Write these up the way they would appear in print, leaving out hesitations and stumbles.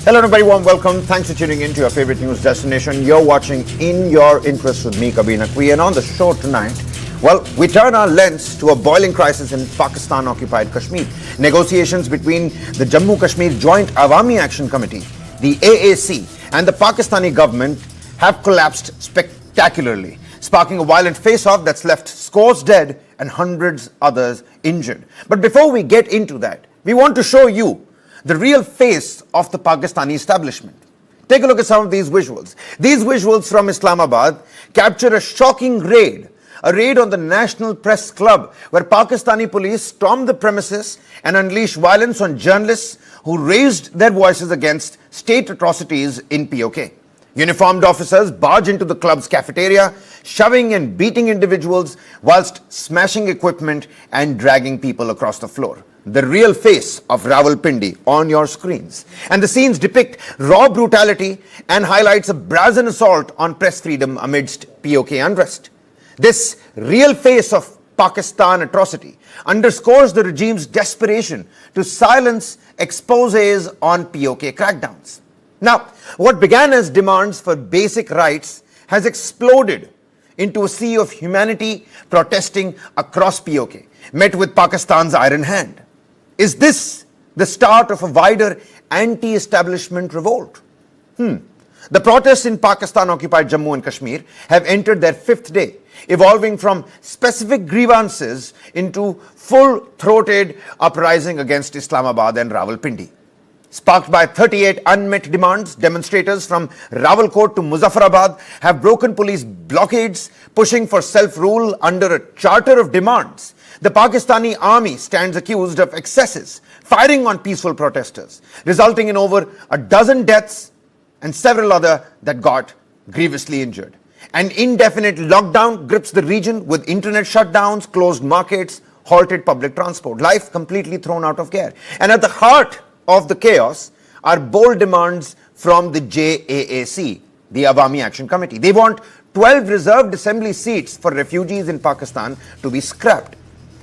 Hello everybody, warm welcome. Thanks for tuning in to your favorite news destination. You're watching In Your Interest with me, Kabir Naqvi. And on the show tonight, well, we turn our lens to a boiling crisis in Pakistan-occupied Kashmir. Negotiations between the Jammu-Kashmir Joint Awami Action Committee, the AAC, and the Pakistani government have collapsed spectacularly, sparking a violent face-off that's left scores dead and hundreds others injured. But before we get into that, we want to show you the real face of the Pakistani establishment. Take a look at some of these visuals. These visuals from Islamabad capture a shocking raid, a raid on the National Press Club, where Pakistani police stormed the premises and unleashed violence on journalists who raised their voices against state atrocities in PoK. Uniformed officers barge into the club's cafeteria, shoving and beating individuals whilst smashing equipment and dragging people across the floor. The real face of Rawalpindi on your screens. And the scenes depict raw brutality and highlights a brazen assault on press freedom amidst PoK unrest. This real face of Pakistan atrocity underscores the regime's desperation to silence exposés on PoK crackdowns. Now, what began as demands for basic rights has exploded into a sea of humanity protesting across PoK, met with Pakistan's iron hand. Is this the start of a wider anti-establishment revolt? The protests in Pakistan-occupied Jammu and Kashmir have entered their fifth day, evolving from specific grievances into full-throated uprising against Islamabad and Rawalpindi. Sparked by 38 unmet demands, demonstrators from Rawalkot to Muzaffarabad have broken police blockades, pushing for self-rule under a charter of demands. The Pakistani army stands accused of excesses, firing on peaceful protesters, resulting in over a dozen deaths and several other that got grievously injured. An indefinite lockdown grips the region with internet shutdowns, closed markets, halted public transport, life completely thrown out of gear. And at the heart of the chaos are bold demands from the JAAC, the Awami Action Committee. They want 12 reserved assembly seats for refugees in Pakistan to be scrapped,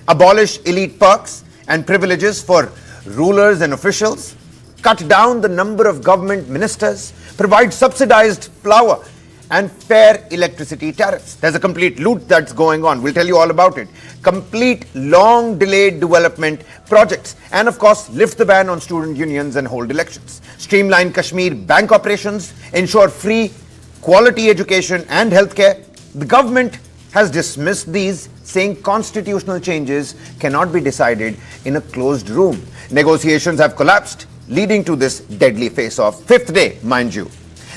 abolish elite perks and privileges for rulers and officials, cut down the number of government ministers, provide subsidized flour and fair electricity tariffs. There's a complete loot that's going on. We'll tell you all about it. Complete long-delayed development projects. And of course, lift the ban on student unions and hold elections. Streamline Kashmir bank operations, ensure free, quality education and healthcare. The government has dismissed these, saying constitutional changes cannot be decided in a closed room. Negotiations have collapsed, leading to this deadly face-off. Fifth day, mind you.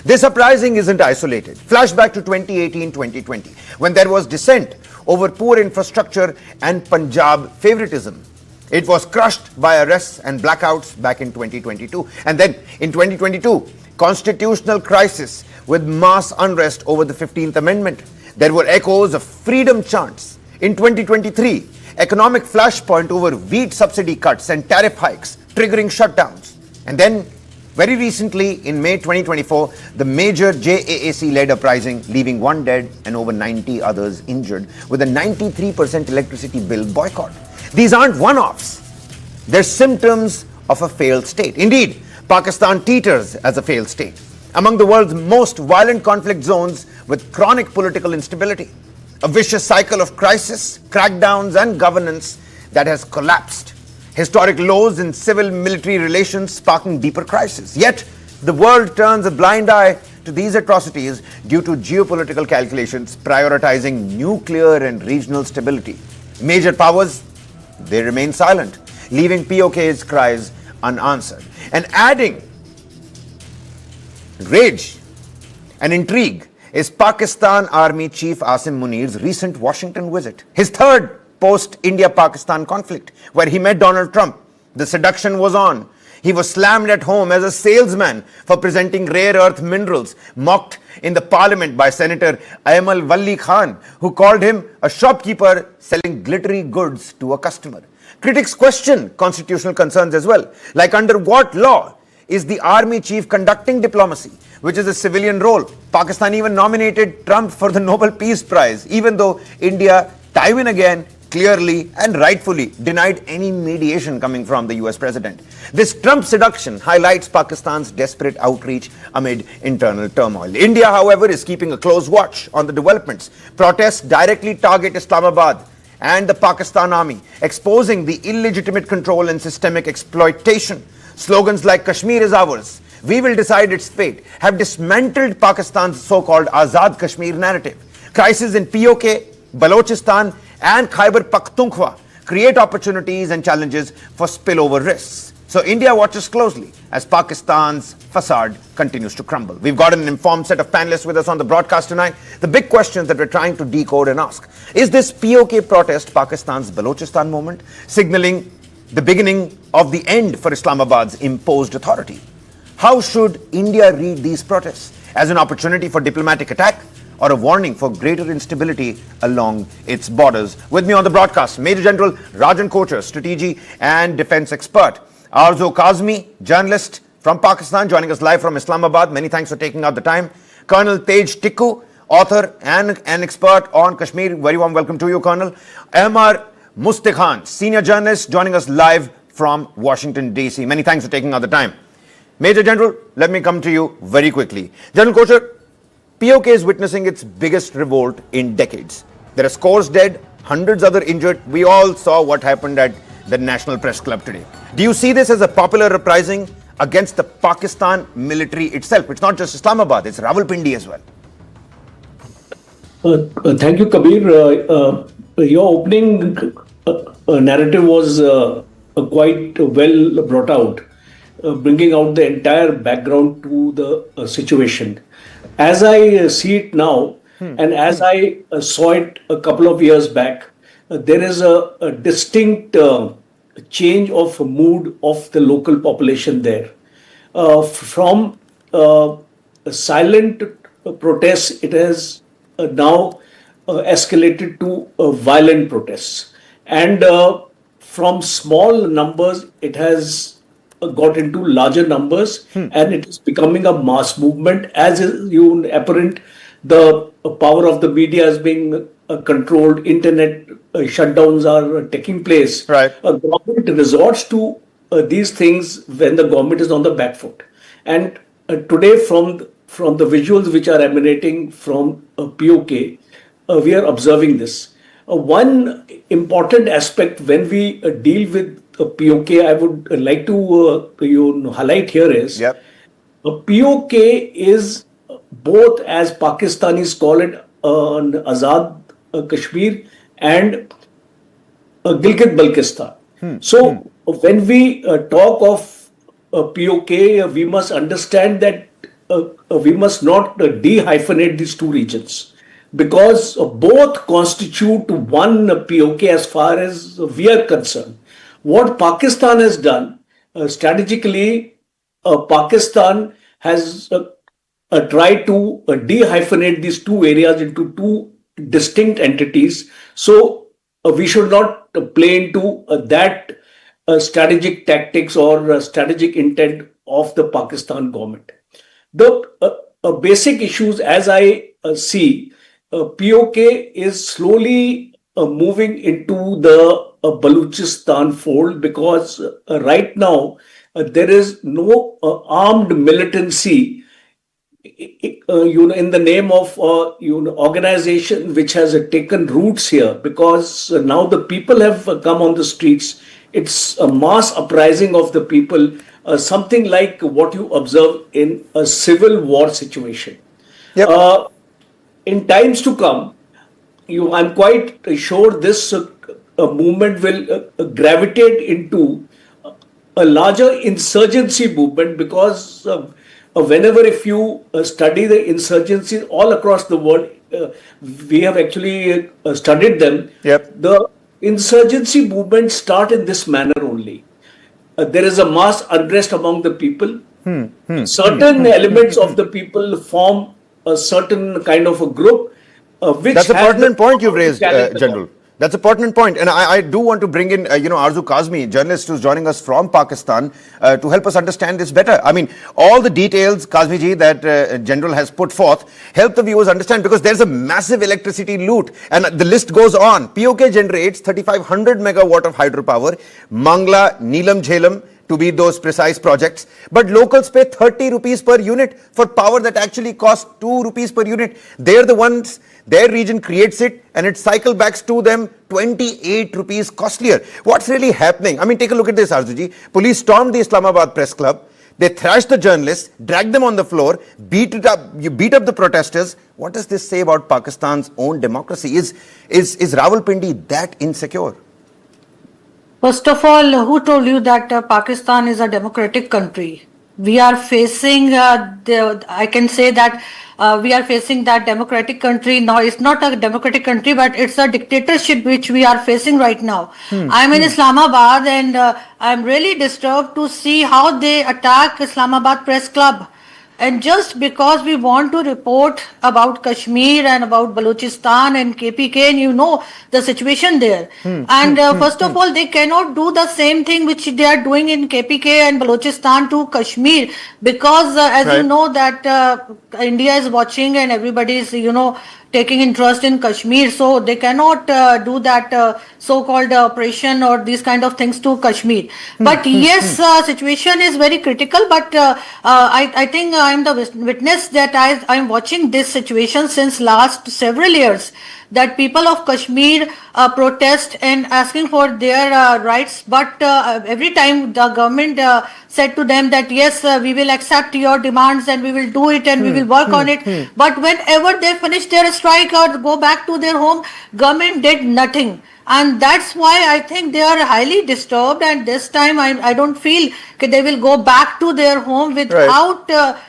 This uprising isn't isolated. Flashback to 2018-2020, when there was dissent over poor infrastructure and Punjab favoritism. It was crushed by arrests and blackouts back in 2022. And then in 2022, constitutional crisis with mass unrest over the 15th Amendment. There were echoes of freedom chants. In 2023, economic flashpoint over wheat subsidy cuts and tariff hikes, triggering shutdowns. And then, very recently, in May 2024, the major JAAC-led uprising, leaving one dead and over 90 others injured, with a 93% electricity bill boycott. These aren't one-offs. They're symptoms of a failed state. Indeed, Pakistan teeters as a failed state, among the world's most violent conflict zones with chronic political instability. A vicious cycle of crisis, crackdowns and governance that has collapsed. Historic lows in civil-military relations sparking deeper crisis. Yet, the world turns a blind eye to these atrocities due to geopolitical calculations prioritizing nuclear and regional stability. Major powers, they remain silent, leaving PoK's cries unanswered. And adding rage and intrigue is Pakistan Army Chief Asim Munir's recent Washington visit. His third post-India-Pakistan conflict, where he met Donald Trump. The seduction was on. He was slammed at home as a salesman for presenting rare earth minerals, mocked in the parliament by Senator Aymal Walli Khan, who called him a shopkeeper selling glittery goods to a customer. Critics question constitutional concerns as well, like under what law is the army chief conducting diplomacy, which is a civilian role. Pakistan even nominated Trump for the Nobel Peace Prize, even though India, time and again, clearly and rightfully denied any mediation coming from the US president. This Trump seduction highlights Pakistan's desperate outreach amid internal turmoil. India, however, is keeping a close watch on the developments. Protests directly target Islamabad and the Pakistan army, exposing the illegitimate control and systemic exploitation. Slogans like Kashmir is ours, we will decide its fate, have dismantled Pakistan's so-called Azad Kashmir narrative. Crises in PoK, Balochistan and Khyber Pakhtunkhwa create opportunities and challenges for spillover risks. So India watches closely as Pakistan's facade continues to crumble. We've got an informed set of panelists with us on the broadcast tonight. The big questions that we're trying to decode and ask. Is this PoK protest Pakistan's Balochistan movement, signaling the beginning of the end for Islamabad's imposed authority? How should India read these protests? As an opportunity for diplomatic attack or a warning for greater instability along its borders? With me on the broadcast, Major General Rajan Kochar, strategy and defense expert. Arzo Kazmi, journalist from Pakistan, joining us live from Islamabad. Many thanks for taking out the time. Colonel Tej Tikku, author and an expert on Kashmir. Very warm welcome to you, Colonel. Ahmar Mustakhan, senior journalist, joining us live from Washington, D.C. Many thanks for taking out the time. Major General, let me come to you very quickly. General Kochar, PoK is witnessing its biggest revolt in decades. There are scores dead, hundreds other injured. We all saw what happened at the National Press Club today. Do you see this as a popular uprising against the Pakistan military itself? It's not just Islamabad, it's Rawalpindi as well. Thank you, Kabir. Your opening narrative was quite well brought out, bringing out the entire background to the situation. As I see it now, and as I saw it a couple of years back, there is a distinct change of mood of the local population there. From silent protests, it has now escalated to violent protests. And from small numbers, it has got into larger numbers, and it is becoming a mass movement. As is apparent, the power of the media is being controlled, internet shutdowns are taking place. Right. Government resorts to these things when the government is on the back foot. And today, from the visuals which are emanating from PoK, we are observing this. One important aspect when we deal with PoK, I would like to highlight here is PoK is both, as Pakistanis call it, Azad Kashmir and Gilgit-Baltistan. So when we talk of PoK, we must understand that we must not de-hyphenate these two regions, because both constitute one PoK as far as we are concerned. What Pakistan has done strategically, Pakistan has tried to de-hyphenate these two areas into two distinct entities. So we should not play into that strategic tactics or strategic intent of the Pakistan government. The basic issues, as I see, PoK is slowly moving into the Balochistan fold, because right now there is no armed militancy in the name of organization which has taken roots here, because now the people have come on the streets. It's a mass uprising of the people, something like what you observe in a civil war situation. In times to come, I'm quite sure this movement will gravitate into a larger insurgency movement, because whenever, if you study the insurgencies all across the world, we have actually studied them. The insurgency movements start in this manner only. There is a mass unrest among the people. Certain elements of the people form a certain kind of a group, which That's a has the pertinent point you've power to raised, challenge the General. That's a pertinent point. And I do want to bring in, Arzu Kazmi, journalist who's joining us from Pakistan, to help us understand this better. I mean, all the details, Kazmi ji, that General has put forth, help the viewers understand, because there's a massive electricity loot. And the list goes on. PoK generates 3,500 megawatt of hydropower. Mangla, Neelam, Jhelum, to be those precise projects. But locals pay 30 rupees per unit for power that actually costs 2 rupees per unit. They're the ones, their region creates it and it cycle backs to them 28 rupees costlier. What's really happening? I mean, take a look at this, Arzuji. Police stormed the Islamabad press club. They thrashed the journalists, dragged them on the floor, beat up the protesters. What does this say about Pakistan's own democracy? Is Rawalpindi that insecure? First of all, who told you that Pakistan is a democratic country? We are facing, I can say that we are facing that democratic country. Now, it's not a democratic country, but it's a dictatorship which we are facing right now. I'm in Islamabad and I'm really disturbed to see how they attack Islamabad Press Club. And just because we want to report about Kashmir and about Balochistan and KPK, and you know the situation there. First of all, they cannot do the same thing which they are doing in KPK and Balochistan to Kashmir, because as you know that India is watching and everybody is, taking interest in Kashmir, so they cannot do that so-called operation or these kind of things to Kashmir. But yes, situation is very critical, but I think I'm the witness that I'm watching this situation since last several years, that people of Kashmir protest and asking for their rights, but every time the government said to them that yes, we will accept your demands and we will do it and we will work on it. But whenever they finish their strike or go back to their home, government did nothing. And that's why I think they are highly disturbed, and this time I don't feel that they will go back to their home without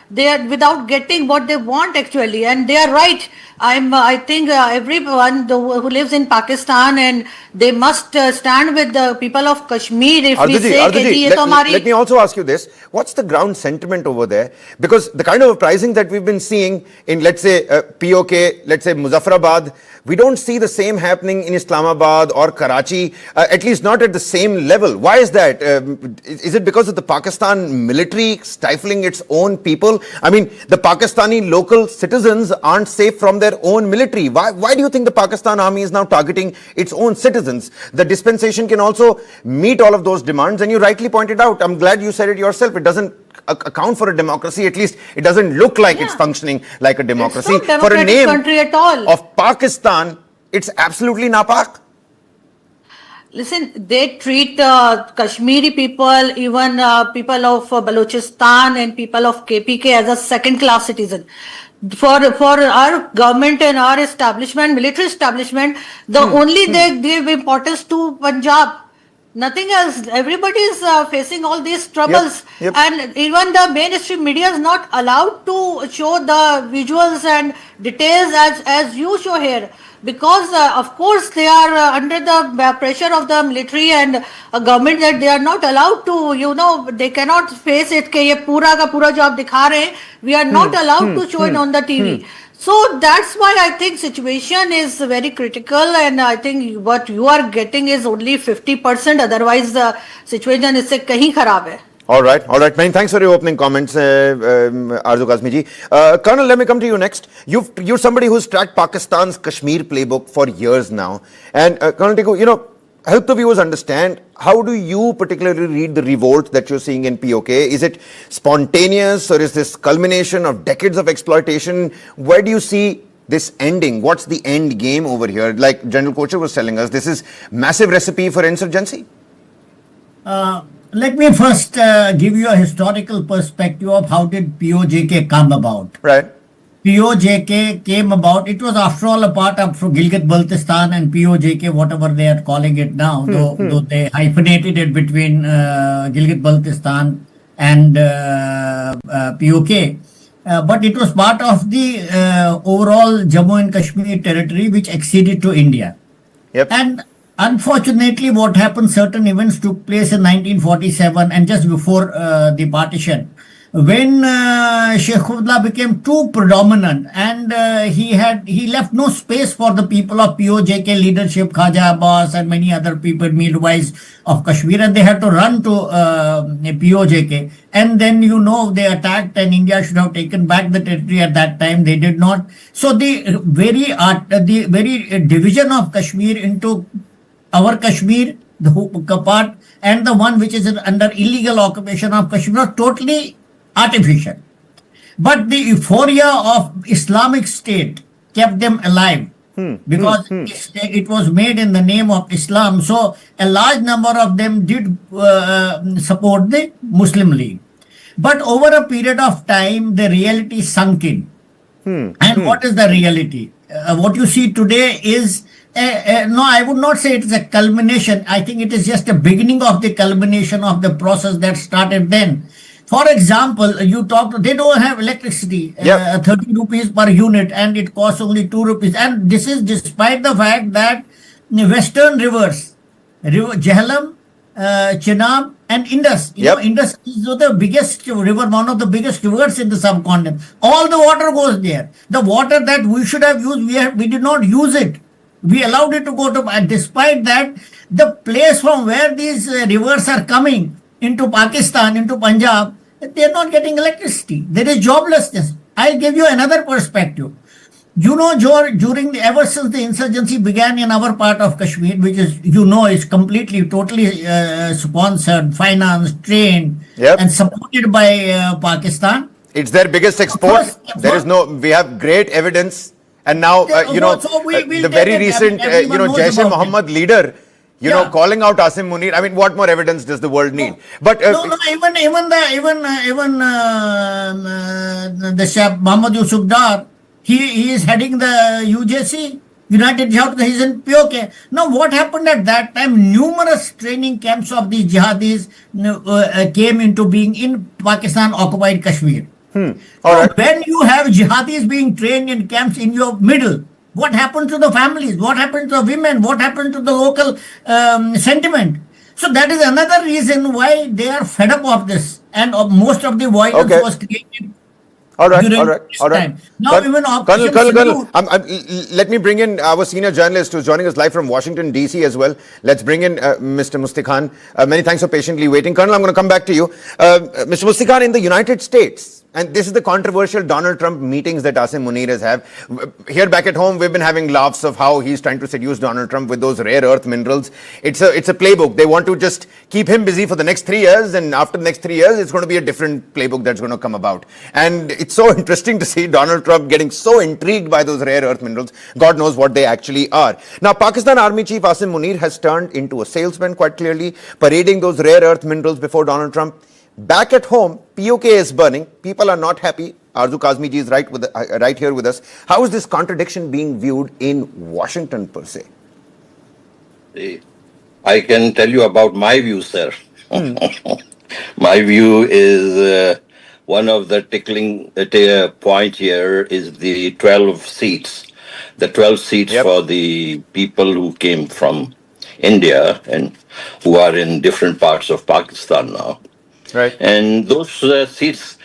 without getting what they want actually. And they are right. I think everyone who lives in Pakistan, and they must stand with the people of Kashmir. If we say let me also ask you this. What's the ground sentiment over there? Because the kind of uprising that we've been seeing in, let's say, PoK, let's say Muzaffarabad, we don't see the same happening in Islamabad or Karachi, at least not at the same level. Why is that? Is it because of the Pakistan military stifling its own people? I mean, the Pakistani local citizens aren't safe from their own military. Why do you think the Pakistan army is now targeting its own citizens? The dispensation can also meet all of those demands, and you rightly pointed out, I'm glad you said it yourself, it doesn't account for a democracy. At least it doesn't look like it's functioning like a democracy. It's not for a name country at all. of Pakistan, it's absolutely napak. Listen, they treat Kashmiri people, even people of Balochistan and people of KPK as a second-class citizen. For our government and our establishment, military establishment, the only they give importance to Punjab. Nothing else. Everybody is facing all these troubles. And even the mainstream media is not allowed to show the visuals and details as you show here. Because of course they are under the pressure of the military and government, that they are not allowed to, they cannot face it कि ये पूरा का पूरा जो आप दिखा रहे हैं, we are not allowed to show it on the TV. So that's why I think situation is very critical, and I think what you are getting is only 50%. Otherwise, the situation is kahin kharab hai. All right. Many thanks for your opening comments, Arzu Kazmi ji. Colonel, let me come to you next. You're somebody who's tracked Pakistan's Kashmir playbook for years now. And Colonel Tiku, help the viewers understand, how do you particularly read the revolt that you're seeing in PoK? Is it spontaneous, or is this culmination of decades of exploitation? Where do you see this ending? What's the end game over here? Like General Kocher was telling us, this is massive recipe for insurgency. Let me first give you a historical perspective of how did POJK come about. Right. POJK came about, it was after all a part of Gilgit-Baltistan and POJK, whatever they are calling it now, though they hyphenated it between Gilgit-Baltistan and PoK. But it was part of the overall Jammu and Kashmir territory which acceded to India. Yep. And Unfortunately, what happened, certain events took place in 1947 and just before the partition. When Sheikh Abdullah became too predominant and he left no space for the people of POJK leadership, Khaja Abbas and many other people, midwives of Kashmir, and they had to run to POJK. And then, they attacked and India should have taken back the territory at that time. They did not. So the very division of Kashmir into our Kashmir, the PoK part, and the one which is under illegal occupation of Kashmir, was totally artificial. But the euphoria of Islamic State kept them alive because it was made in the name of Islam. So a large number of them did support the Muslim League. But over a period of time, the reality sunk in. And what is the reality? What you see today is no, I would not say it is a culmination. I think it is just a beginning of the culmination of the process that started then. For example, they don't have electricity, 30 rupees per unit, and it costs only 2 rupees. And this is despite the fact that the western rivers, Jhelum, Chenab, and Indus. Indus is the biggest river, one of the biggest rivers in the subcontinent. All the water goes there. The water that we should have used, we did not use it. We allowed it to go to, and despite that, the place from where these rivers are coming into Pakistan, into Punjab, they are not getting electricity. There is joblessness. I'll give you another perspective. During ever since the insurgency began in our part of Kashmir, which is, is completely, totally sponsored, financed, trained, and supported by Pakistan. It's their biggest export. We have great evidence. And now, the very recent, Jaish-e-Mohammed leader, calling out Asim Munir. I mean, what more evidence does the world need? But even the Shah Muhammad Yusuf Dar, he is heading the UJC, United Jihad. He's in PoK. Now, what happened at that time? Numerous training camps of these jihadis came into being in Pakistan occupied Kashmir. When you have jihadis being trained in camps in your middle, what happens to the families? What happens to the women? What happens to the local sentiment? So that is another reason why they are fed up of this. And most of the violence was created. All right. Now, even Colonel, let me bring in our senior journalist who's joining us live from Washington, D.C. as well. Let's bring in Mr. Mustikhan. Many thanks for patiently waiting. Colonel, I'm going to come back to you. Mr. Mustikhan, in the United States, and this is the controversial Donald Trump meetings that Asim Munir has had. Here back at home, we've been having laughs of how he's trying to seduce Donald Trump with those rare earth minerals. It's a playbook. They want to just keep him busy for the next 3 years, and after the next 3 years, it's going to be a different playbook that's going to come about. And it's so interesting to see Donald Trump getting so intrigued by those rare earth minerals. God knows what they actually are. Now, Pakistan Army Chief Asim Munir has turned into a salesman quite clearly, parading those rare earth minerals before Donald Trump. Back at home, PoK is burning. People are not happy. Arzu Kazmi ji is right here with us. How is this contradiction being viewed in Washington per se? I can tell you about my view, sir. My view is one of the tickling point here is the 12 seats. The 12 seats for the people who came from India and who are in different parts of Pakistan now. Right. And those seats,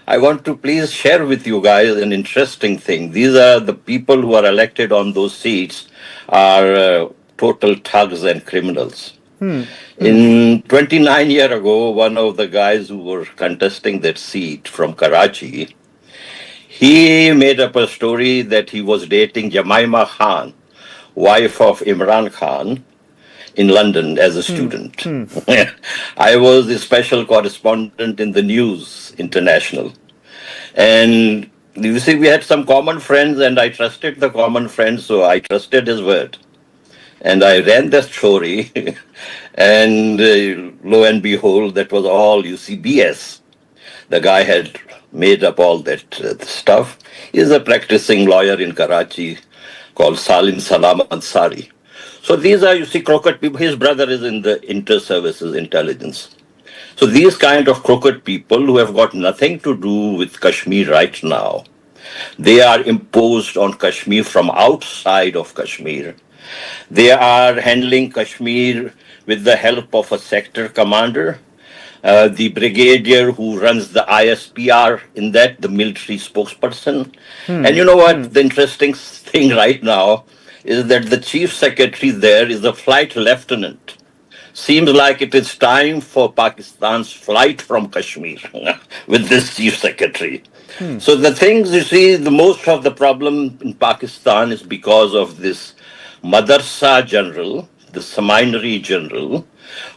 I want to please share with you guys an interesting thing. These are the people who are elected on those seats are total thugs and criminals. In 29 years ago, one of the guys who were contesting that seat from Karachi, he made up a story that he was dating Jemima Khan, wife of Imran Khan, in London as a student. I was a special correspondent in the News International. And you see, we had some common friends and I trusted the common friends, so I trusted his word. And I ran the story and lo and behold, that was all, BS. The guy had made up all that stuff. He's a practicing lawyer in Karachi called Salim Salam Ansari. So these are, crooked people. His brother is in the inter-services intelligence. So these kind of crooked people who have got nothing to do with Kashmir right now, they are imposed on Kashmir from outside of Kashmir They are handling Kashmir with the help of a sector commander. The brigadier who runs the ISPR in that, the military spokesperson. And you know what? The interesting thing right now is that the chief secretary there is a flight lieutenant. Seems like it is time for Pakistan's flight from Kashmir with this chief secretary. So the things you see, the most of the problem in Pakistan is because of this madrasa general, the seminary general,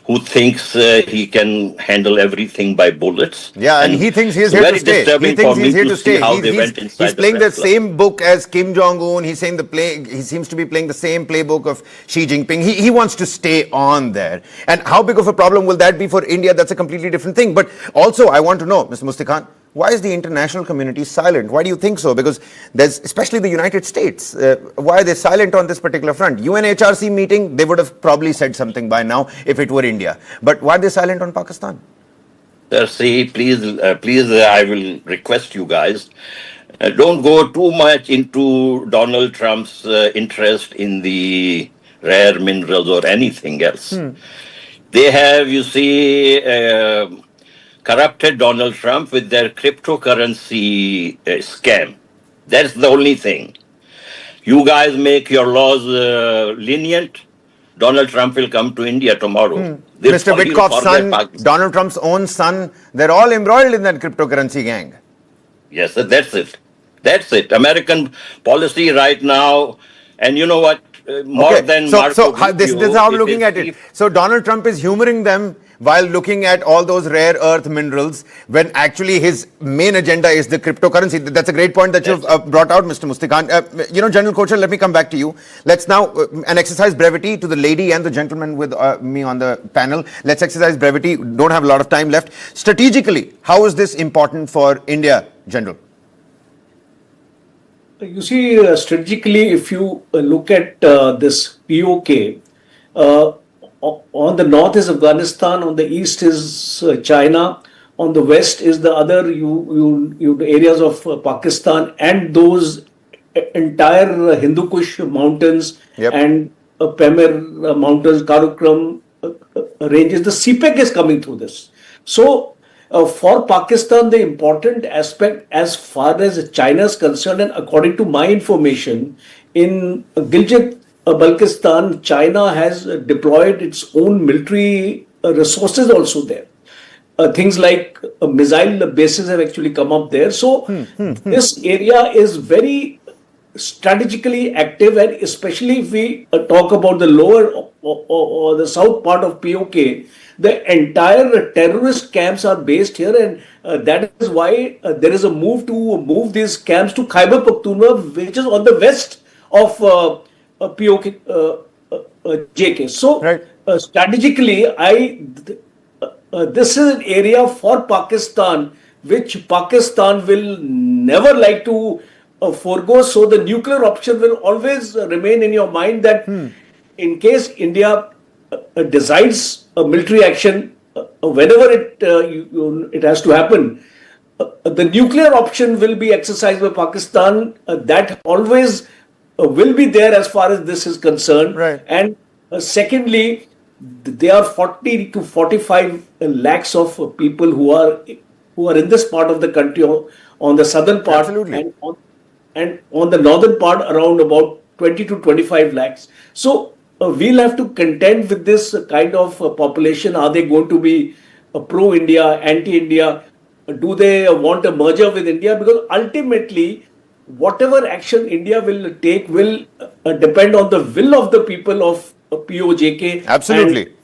who thinks he can handle everything by bullets. Yeah, and he thinks he's here very to stay. He disturbing thinks for he's me here to to see stay. how they went inside He's playing the press club. same book as Kim Jong-un. He's saying he seems to be playing the same playbook of Xi Jinping. He wants to stay on there. And how big of a problem will that be for India? That's a completely different thing. But also, I want to know, Mr. Mustikhan, why is the international community silent? Why do you think so? Because there's, especially the United States, why are they silent on this particular front? UNHRC meeting, they would have probably said something by now if it were India. But why are they silent on Pakistan? Sir, see, please, I will request you guys, don't go too much into Donald Trump's interest in the rare minerals or anything else. They have, you see, corrupted Donald Trump with their cryptocurrency scam. That's the only thing. You guys make your laws lenient. Donald Trump will come to India tomorrow. Mr. Witkoff's son, Donald Trump's own son, they're all embroiled in that cryptocurrency gang. Yes, that's it. That's it. American policy right now, and you know what? More than Marco this is how I'm looking at it. So Donald Trump is humoring them while looking at all those rare earth minerals, when actually his main agenda is the cryptocurrency. That's a great point that you've brought out, Mr. Mustikhan. General Kochhar, let me come back to you. Let's now an exercise brevity to the lady and the gentleman with me on the panel. Let's exercise brevity. Don't have a lot of time left. Strategically, how is this important for India, General? You see, strategically, if you look at this PoK, on the north is Afghanistan, on the east is China, on the west is the other areas of Pakistan, and those entire Hindu Kush mountains and Pamir mountains, Karakoram ranges. The CPEC is coming through this. So, for Pakistan, the important aspect as far as China is concerned, and according to my information, in Gilgit Balochistan, China has deployed its own military resources also there. Things like missile bases have actually come up there. So this area is very strategically active, and especially if we talk about the lower or the south part of PoK, the entire terrorist camps are based here, and that is why there is a move to move these camps to Khyber Pakhtunkhwa, which is on the west of PoK JK. So strategically, this is an area for Pakistan which Pakistan will never like to forego. So the nuclear option will always remain in your mind, that in case India decides a military action, whenever it has to happen, the nuclear option will be exercised by Pakistan. That always will be there as far as this is concerned. And secondly, there are 40 to 45 lakhs of people who are in this part of the country, on the southern part, and on the northern part around about 20 to 25 lakhs. So we'll have to contend with this kind of population. Are they going to be pro-India, anti-India? Do they want a merger with India? Because ultimately, whatever action India will take will depend on the will of the people of POJK. Absolutely.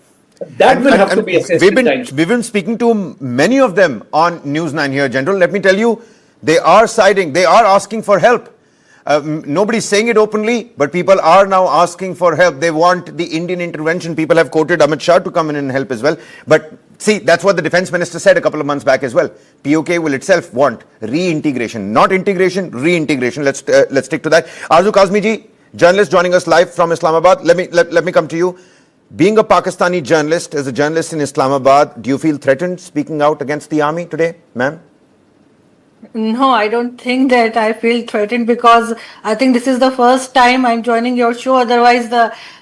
That will have to be assessed. We've been speaking to many of them on News 9 here, General. Let me tell you, they are siding, they are asking for help. Nobody's saying it openly, but people are now asking for help. They want the Indian intervention. People have quoted Amit Shah to come in and help as well. But see, that's what the defense minister said a couple of months back as well. PoK will itself want reintegration, not integration, reintegration. Let's stick to that. Arzu Kazmi ji, journalist joining us live from Islamabad. Let me come to you. Being a Pakistani journalist, as a journalist in Islamabad, do you feel threatened speaking out against the army today, ma'am? No, I don't think that I feel threatened because I think this is the first time I'm joining your show. Otherwise,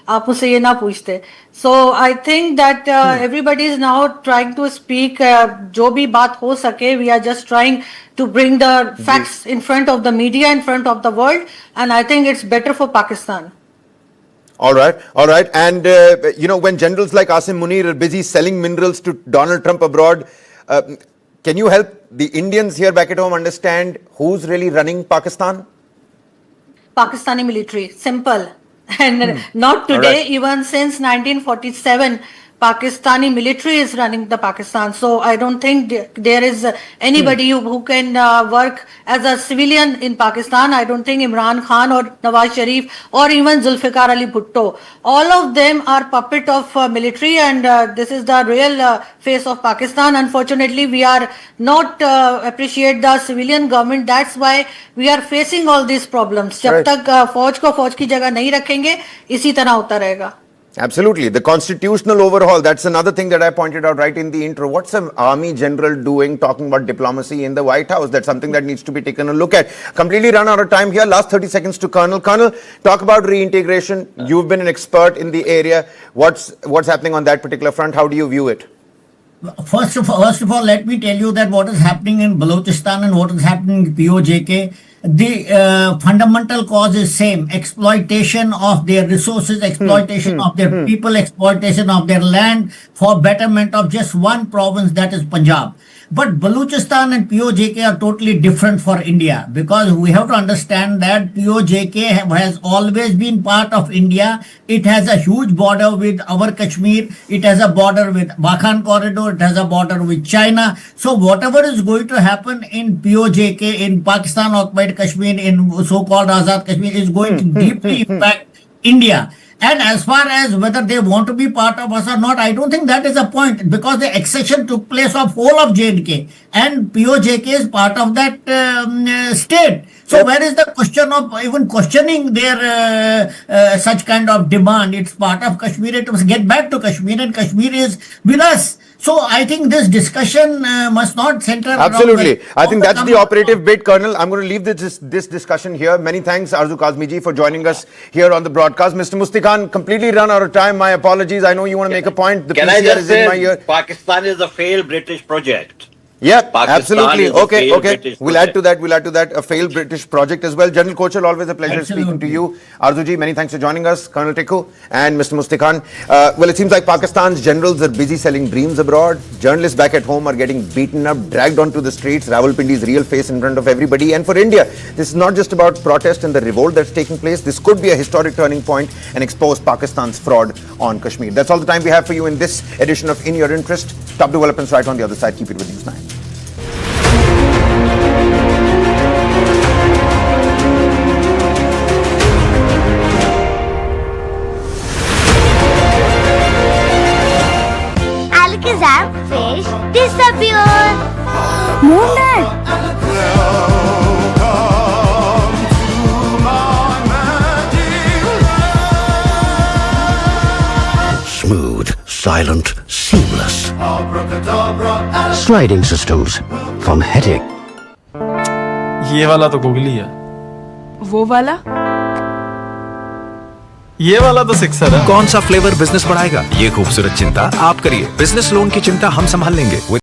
आप मुझसे ये ना पूछते. So I think that everybody is now trying to speak. जो भी बात हो सके, we are just trying to bring the facts in front of the media, in front of the world, and I think it's better for Pakistan. All right, all right. And, when generals like Asim Munir are busy selling minerals to Donald Trump abroad, can you help the Indians here back at home understand who's really running Pakistan? Pakistani military, simple. And not today, Alright. even since 1947, Pakistani military is running the Pakistan. So I don't think there is anybody who can work as a civilian in Pakistan. I don't think Imran Khan or Nawaz Sharif or even Zulfikar Ali Bhutto. All of them are puppet of military, and this is the real face of Pakistan. Unfortunately, we are not appreciate the civilian government. That's why we are facing all these problems. जब Right. तक फौज को फौज की जगह नहीं रखेंगे, इसी तरह होता रहेगा. Absolutely. The constitutional overhaul, that's another thing that I pointed out right in the intro. What's an army general doing talking about diplomacy in the White House? That's something that needs to be taken a look at. Completely run out of time here. Last 30 seconds to Colonel. Colonel, talk about reintegration. You've been an expert in the area. What's happening on that particular front? How do you view it? First of all, let me tell you that what is happening in Balochistan and what is happening in PoK, the fundamental cause is same: exploitation of their resources, exploitation of their people, exploitation of their land for betterment of just one province, that is Punjab. But Balochistan and PoK are totally different for India, because we have to understand that PoK has always been part of India. It has a huge border with our Kashmir. It has a border with Wakhan corridor. It has a border with China. So whatever is going to happen in PoK, in Pakistan occupied Kashmir, in so-called Azad Kashmir, is going to deeply impact India. And as far as whether they want to be part of us or not, I don't think that is a point, because the accession took place of whole of J&K, and PoK is part of that state. So where is the question of even questioning their such kind of demand? It's part of Kashmir. It must get back to Kashmir, and Kashmir is with us. So I think this discussion must not center around. Absolutely. I think that's the operative bit, Colonel. I'm going to leave this discussion here. Many thanks, Arzu Kazmi ji, for joining us here on the broadcast. Mr. Mustikhan, completely run out of time. My apologies. I know you want to make a point. The Can I PCR just is in my ear. say, Pakistan is a failed British project. Yeah, Pakistan absolutely. is a Okay, failed okay. British We'll add to that. A failed British project as well. General Kochal, always a pleasure speaking to you. Arzuji, many thanks for joining us. Colonel Tikku and Mr. Mustikhan. Well, it seems like Pakistan's generals are busy selling dreams abroad. Journalists back at home are getting beaten up, dragged onto the streets. Rawalpindi's real face in front of everybody. And for India, this is not just about protest and the revolt that's taking place. This could be a historic turning point and expose Pakistan's fraud on Kashmir. That's all the time we have for you in this edition of In Your Interest. Top developments right on the other side. Keep it with News 9. Alakazam fish disappear. Moonlight. Smooth, silent, seamless. Sliding systems from headache. ये वाला तो googly है, वो वाला ये वाला तो sixer है। कौन सा फ्लेवर बिजनेस बढ़ाएगा? ये खूबसूरत चिंता आप करिए। बिजनेस लोन की चिंता हम संभाल लेंगे।